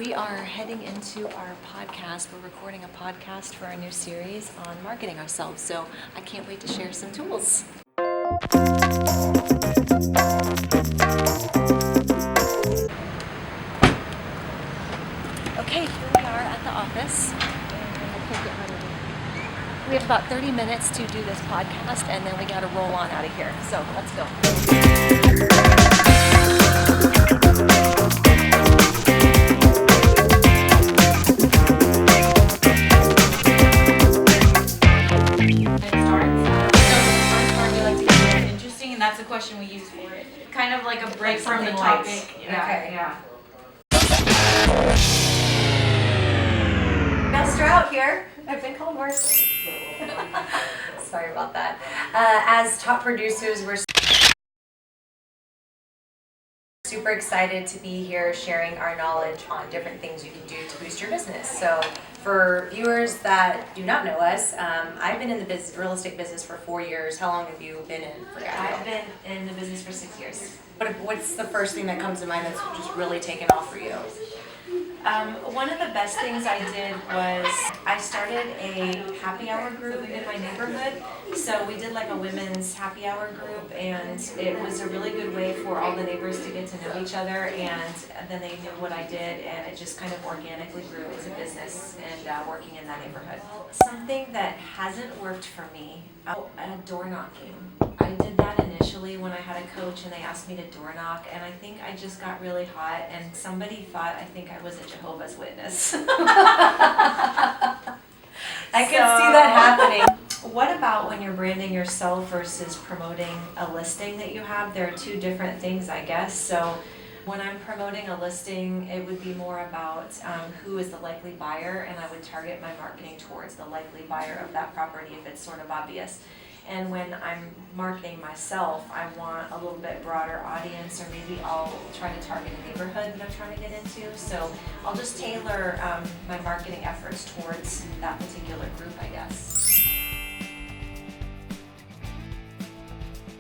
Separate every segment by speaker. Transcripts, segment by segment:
Speaker 1: We are heading into our podcast. We're recording a podcast for our new series on marketing ourselves, so I can't wait to share some tools. Okay, here we are at the office. We have about 30 minutes to do this podcast, and then we got to roll on out of here. So let's go.
Speaker 2: That's the question we use for it. Kind of like a break from the
Speaker 3: light.
Speaker 2: topic.
Speaker 3: Okay.
Speaker 2: Yeah.
Speaker 1: Gabrielle Strout here. I've been called worse. Sorry about that. As top producers, we're super excited to be here sharing our knowledge on different things you can do to boost your business. So for viewers that do not know us, I've been in the real estate business for 4 years. How long have you been in for Gabrielle?
Speaker 2: I've been in the business for 6 years.
Speaker 1: What's the first thing that comes to mind that's just really taken off for you?
Speaker 2: One of the best things I did was I started a happy hour group in my neighborhood. So we did like a women's happy hour group, and it was a really good way for all the neighbors to get to know each other, and then they knew what I did, and it just kind of organically grew as a business and working in that neighborhood. Something that hasn't worked for me, door knocking. I did that initially when I had a coach and they asked me to door knock, and I think I just got really hot and somebody thought I think I was a Jehovah's Witness.
Speaker 1: I can see that happening.
Speaker 2: What about when you're branding yourself versus promoting a listing that you have? There are two different things, I guess. So when I'm promoting a listing, it would be more about who is the likely buyer, and I would target my marketing towards the likely buyer of that property if it's sort of obvious. And when I'm marketing myself, I want a little bit broader audience, or maybe I'll try to target a neighborhood that I'm trying to get into. So I'll just tailor my marketing efforts towards that particular group, I guess.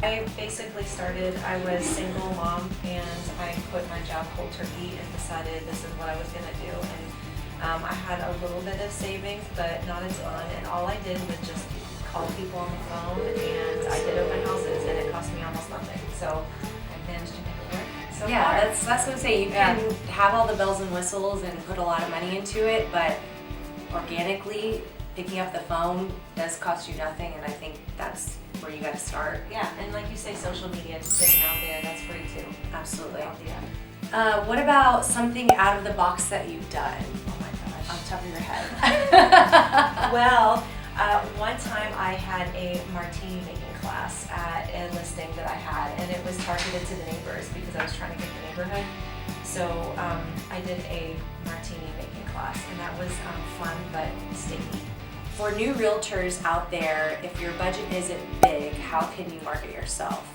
Speaker 2: I basically started, I was single mom, and I quit my job cold turkey and decided this is what I was going to do. And I had a little bit of savings, but not a ton, and all I did was just call people on the phone, and I did open houses, and it cost me almost nothing. So I managed to make it work. So
Speaker 1: Yeah,
Speaker 2: far.
Speaker 1: that's what I'm saying. You can have all the bells and whistles and put a lot of money into it, but organically picking up the phone does cost you nothing, and I think that's where you got to start.
Speaker 2: Yeah, and like you say, social media, just getting out there, that's free too.
Speaker 1: Absolutely.
Speaker 2: Yeah.
Speaker 1: What about something out of the box that you've done
Speaker 2: Oh my gosh.
Speaker 1: on top of your head?
Speaker 2: Well, one time I had a martini making class at a listing that I had, and it was targeted to the neighbors because I was trying to get the neighborhood. So I did a martini making class, and that was fun but sticky.
Speaker 1: For new realtors out there, if your budget isn't big, how can you market yourself?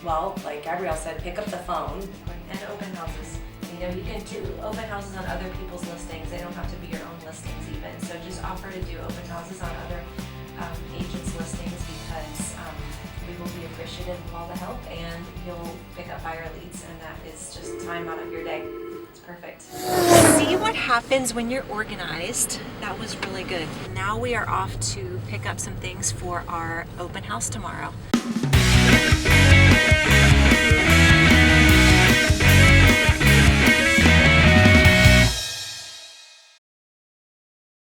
Speaker 1: Well, like Gabrielle said, pick up the phone.
Speaker 2: And open houses. You know, you can do open houses on other people's listings. They don't have to be your own listings even. So just offer to do open houses on other agents' listings, because we will be appreciative of all the help, and you'll pick up buyer leads, and that is just time out of your day. It's perfect.
Speaker 1: See what happens when you're organized. That was really good. Now we are off to pick up some things for our open house tomorrow.